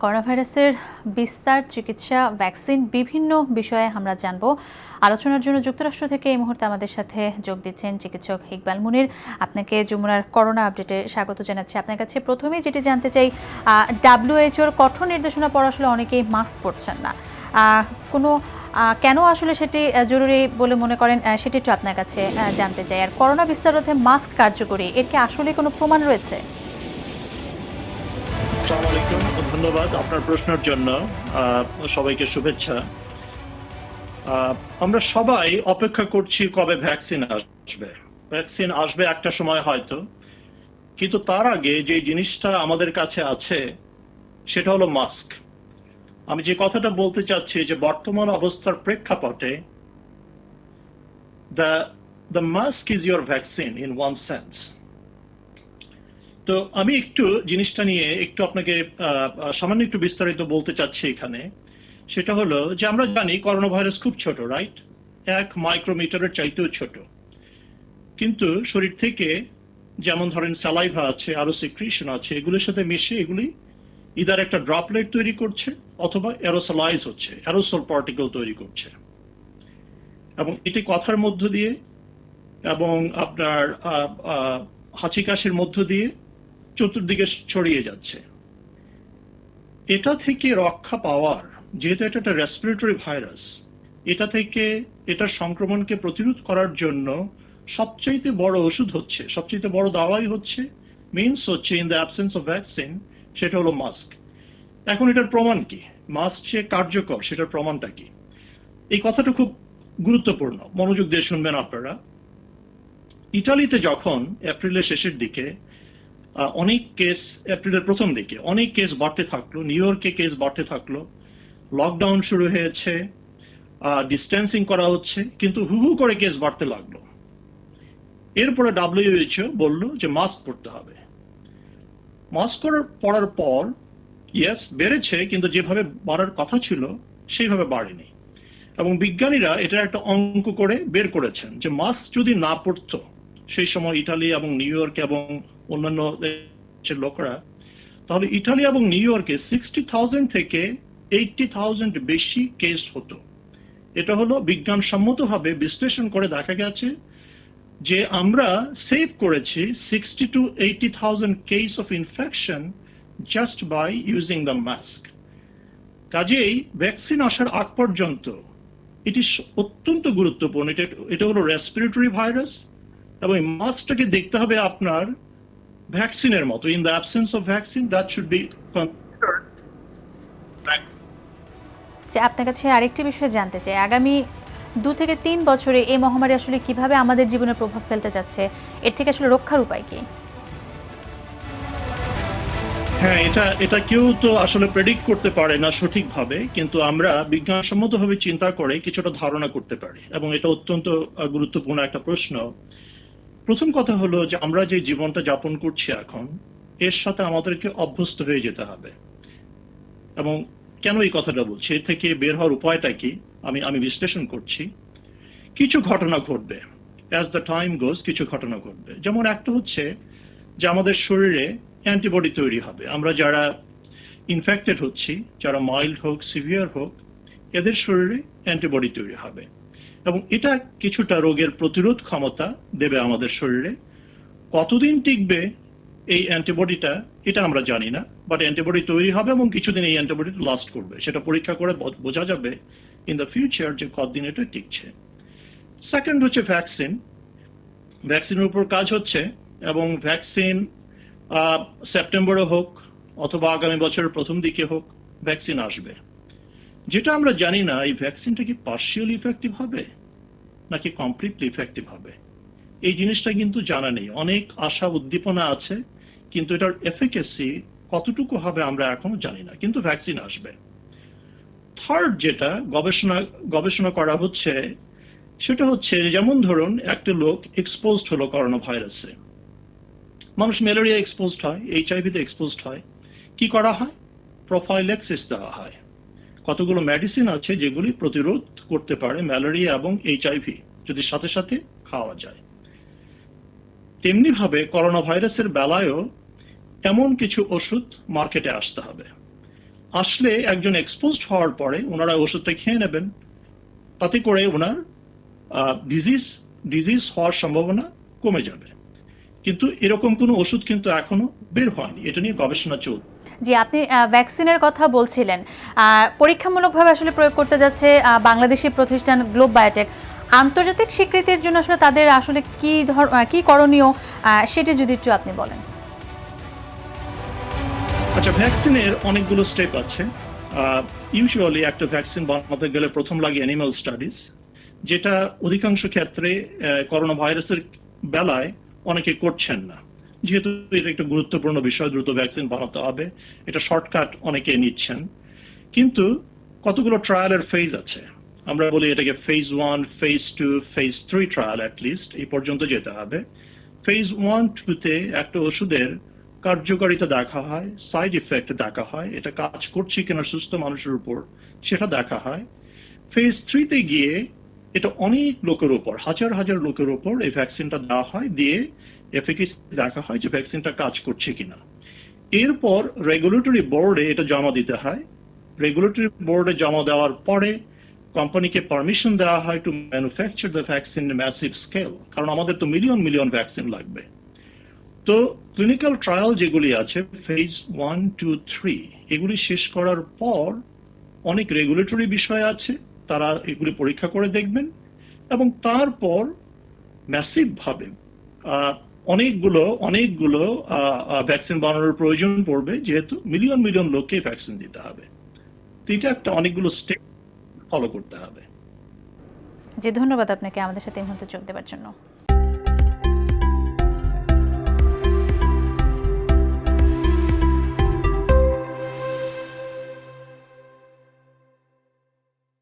Corona ভাইরাসের বিস্তার, চিকিৎসা, ভ্যাকসিন বিভিন্ন বিষয়ে আমরা জানব। আলোচনার জন্য যুক্তরাষ্ট্র থেকে এই মুহূর্তে আমাদের সাথে যোগ দিচ্ছেন চিকিৎসক ইকবাল মুনির। আপনাকে যমুনার করোনা আপডেটে স্বাগত জানাচ্ছি। আপনার কাছে প্রথমেই যেটি জানতে চাই, WHO-র কঠোর নির্দেশনা পর আসলে অনেকেই মাস্ক পরছেন না, কোনো কেন আসলে সেটি জরুরি বলে মনে করেন সেটি একটু আপনার কাছে জানতে চাই। আর করোনা বিস্তার রোধে মাস্ক কার্যকরী, এর কি আসলে কোনো প্রমাণ রয়েছে? আসসালামু আলাইকুম, ধন্যবাদ আপনার প্রশ্নের জন্য। সবাইকে শুভেচ্ছা। আমরা সবাই অপেক্ষা করছি কবে ভ্যাকসিন আসবে। ভ্যাকসিন আসবে একটা সময় হয়তো, কিন্তু তার আগে যে জিনিসটা আমাদের কাছে আছে সেটা হলো মাস্ক। আমি যে কথাটা বলতে চাচ্ছি যে বর্তমান অবস্থার প্রেক্ষাপটে the mask is your vaccine in one sense. তো আমি একটু জিনিসটা নিয়ে একটু আপনাকে সামান্য একটু বিস্তারিত বলতে চাচ্ছি এখানে। সেটা হলো যে আমরা জানি করোনা ভাইরাস খুব ছোট, রাইট? 1 মাইক্রোমিটারের চাইতেও ছোট, কিন্তু শরীর থেকে যেমন ধরেন স্যালাইভা আছে, আরো সিক্রিশন আছে, এগুলোর সাথে মিশে এগুলি ইদার একটা ড্রপলেট তৈরি করছে অথবা অ্যারোসোলাইজ হচ্ছে, অ্যারোসোল পার্টিকেল তৈরি করছে, এবং এটি কথার মধ্য দিয়ে এবং আপনার হাঁচি কাশির মধ্য দিয়ে চতুর্দিকে ছড়িয়ে যাচ্ছে। এটা থেকে রক্ষা পাওয়ার, যেহেতু এটা একটা রেসপিরেটরি ভাইরাস, এটা থেকে এটার সংক্রমণকে প্রতিরোধ করার জন্য সবচাইতে বড় ওষুধ হচ্ছে, সবচাইতে বড় দাওয়াই হচ্ছে, মিনস হচ্ছে in the absence of vaccine, সেটা হলো মাস্ক। এখন এটার প্রমাণ কি? মাস্ক যে কার্যকর সেটার প্রমাণটা কি? এই কথাটা খুব গুরুত্বপূর্ণ, মনোযোগ দিয়ে শুনবেন আপনারা। ইটালিতে যখন এপ্রিলের শেষের দিকে অনেক কেস, এপ্রিলের প্রথম দিকে অনেক কেস বাড়তে থাকলো, নিউ ইয়র্কে কেস বাড়তে থাকলো, লকডাউন শুরু হয়েছে, ডিস্টেন্সিং করা হচ্ছে, কিন্তু হু হু করে কেস বাড়তে লাগলো। এরপরে WHO বলল যে মাস্ক পরতে হবে। মাস্ক পরার পর ইয়েস বেড়েছে, কিন্তু যেভাবে বাড়ার কথা ছিল সেইভাবে বাড়েনি। এবং বিজ্ঞানীরা এটা একটা অঙ্ক করে বের করেছেন যে মাস্ক যদি না পড়তো সেই সময় ইটালি এবং নিউ ইয়র্ক এবং অন্যান্য দেশের লোকেরা, তাহলে ইটালি এবং নিউ ইয়র্কে 60,000 থেকে 80,000 বেশি কেস হতো। এটা হলো বিজ্ঞানসম্মতভাবে বিশ্লেষণ করে দেখা গেছে যে আমরা সেভ করেছি 60 to 80,000 case of infection just by using the mask. কাজেই ভ্যাকসিন আসার আগ পর্যন্ত এটি অত্যন্ত গুরুত্বপূর্ণ। এটা হলো রেসপিরেটরি ভাইরাস, এবং মাস্কটাকে দেখতে হবে আপনার ভ্যাকসিনের মতো। In the absence of vaccine that should be considered. আপনার কাছে আরেকটি বিষয় জানতে চাই, আগামী 2 থেকে 3 বছরে এই মহামারী আসলে কিভাবে আমাদের জীবনে প্রভাব ফেলতে যাচ্ছে, এর থেকে আসলে রক্ষার উপায় কি? হ্যাঁ, এটা কেউ তো আসলে প্রেডিক্ট করতে পারে না সঠিকভাবে, কিন্তু আমরা বিজ্ঞানসম্মতভাবে চিন্তা করে কিছুটা ধারণা করতে পারি, এবং এটা অত্যন্ত গুরুত্বপূর্ণ একটা প্রশ্ন। প্রথম কথা হলো যে আমরা যে জীবনটা যাপন করছি এখন, এর সাথে আমাদেরকে অভ্যস্ত হয়ে যেতে হবে। এবং কেন এই কথাটা বলছি, এর থেকে বের হওয়ার উপায়টা কি আমি বিশ্লেষণ করছি। কিছু ঘটনা ঘটবে, অ্যাজ দ্য টাইম গোজ কিছু ঘটনা ঘটবে। যেমন একটা হচ্ছে যে আমাদের শরীরে অ্যান্টিবডি তৈরি হবে। আমরা যারা ইনফেক্টেড হচ্ছি, যারা মাইল্ড হোক সিভিয়ার হোক, এদের শরীরে অ্যান্টিবডি তৈরি হবে, এবং এটা কিছুটা রোগের প্রতিরোধ ক্ষমতা দেবে আমাদের শরীরে। কতদিন টিকবে এই অ্যান্টিবডিটা এটা আমরা জানি না, বাট অ্যান্টিবডি তৈরি হবে এবং কিছুদিন এই অ্যান্টিবডি লাস্ট করবে। সেটা পরীক্ষা করে বোঝা যাবে ইন দ্য ফিউচার যে কতদিন এটা টিকছে। সেকেন্ড হচ্ছে ভ্যাকসিন। ভ্যাকসিনের উপর কাজ হচ্ছে, এবং ভ্যাকসিন সেপ্টেম্বরে হোক অথবা আগামী বছরের প্রথম দিকে হোক ভ্যাকসিন আসবে। যেটা আমরা জানি না, এই ভ্যাকসিনটা কি পার্শিয়ালি ইফেক্টিভ হবে নাকি কমপ্লিটলি ইফেক্টিভ হবে, এই জিনিসটা কিন্তু জানা নেই। অনেক আশা উদ্দীপনা আছে, কিন্তু এটার এফিকেসি কতটুকু হবে আমরা এখনো জানি না, কিন্তু ভ্যাকসিন আসবে। থার্ড যেটা গবেষণা করা হচ্ছে সেটা হচ্ছে, যেমন ধরুন একটা লোক এক্সপোজড হলো করোনা ভাইরাসে। মানুষ ম্যালেরিয়া এক্সপোজড হয়, HIV তে এক্সপোজড হয়, কি করা হয়? প্রোফাইল্যাক্সিস দেওয়া হয়। কতগুলো মেডিসিন আছে যেগুলি প্রতিরোধ করতে পারে ম্যালেরিয়া এবং HIV যদি সাথে সাথে খাওয়া যায়। তেমনি ভাবে করোনা ভাইরাসের বেলায়ও এমন কিছু ওষুধ মার্কেটে আসতে হবে। আসলে একজন এক্সপোজড হওয়ার পরে ওনারা ওষুধটা খেয়ে নেবেন, তাতে করে ওনার ডিজিজ হওয়ার সম্ভাবনা কমে যাবে। কিন্তু এরকম কোনো ওষুধ কিন্তু এখনো বের হয়নি, এটা নিয়ে গবেষণা চলছে। জি, আপনি ভ্যাকসিনের কথা বলছিলেন, পরীক্ষামূলকভাবে আসলে প্রয়োগ করতে যাচ্ছে বাংলাদেশি প্রতিষ্ঠান গ্লোব বায়োটেক। আন্তর্জাতিক স্বীকৃতির জন্য আসলে তাদের আসলে কি করণীয় সেটি যদি একটু আপনি বলেন। আচ্ছা, ভ্যাকসিনের অনেকগুলো স্টেপ আছে। ইউজুয়ালি একটা ভ্যাকসিন বানাতে গেলে প্রথম লাগে অ্যানিমাল স্টাডিজ, যেটা অধিকাংশ ক্ষেত্রে করোনা ভাইরাসের বেলায় অনেকে করছেন না, যেহেতু এটা একটা গুরুত্বপূর্ণ বিষয়, দ্রুত ভ্যাকসিন বানাতে হবে, এটা শর্টকাট অনেকে নিচ্ছেন। কিন্তু কতগুলো ট্রায়ালের ফেজ আছে, আমরা বলি এটাকে phase 1, phase 2, phase 3 trial, at least এই পর্যন্ত যেতে হবে। ফেজ 1, 2-তে একটা ওষুধের কার্যকারিতা দেখা হয়, সাইড ইফেক্ট দেখা হয়, এটা কাজ করছে কিনা সুস্থ মানুষের উপর সেটা দেখা হয়। ফেজ 3-তে গিয়ে এটা অনেক লোকের উপর, হাজার হাজার লোকের উপর এই ভ্যাকসিনটা দেওয়া হয়, দিয়ে এফিকেসি দেখা হয় যে ভ্যাকসিনটা কাজ করছে কিনা। এরপর রেগুলেটরি বোর্ডে এটা জমা দিতে হয়। রেগুলেটরি বোর্ডে জমা দেওয়ার পরে কোম্পানিকে পারমিশন দেওয়া হয় two manufacture the vaccine massive scale, কারণ আমাদের তো মিলিয়ন মিলিয়ন ভ্যাকসিন লাগবে। তো ক্লিনিক্যাল ট্রায়াল যেগুলি আছে ফেজ 1, 2, 3, এগুলি শেষ করার পর অনেক রেগুলেটরি বিষয় আছে, তারা এগুলি পরীক্ষা করে দেখবেন, এবং তারপর ম্যাসিভ ভাবে অনেকগুলো ভ্যাকসিন বানানোর প্রয়োজন পড়বে, যেহেতু মিলিয়ন মিলিয়ন লোককে ভ্যাকসিন দিতে হবে। তো এটা একটা অনেকগুলো স্টেপ ফলো করতে হবে। জি, ধন্যবাদ আপনাকে আমাদের সাথে এই মুহূর্তে যোগ দেওয়ার জন্য।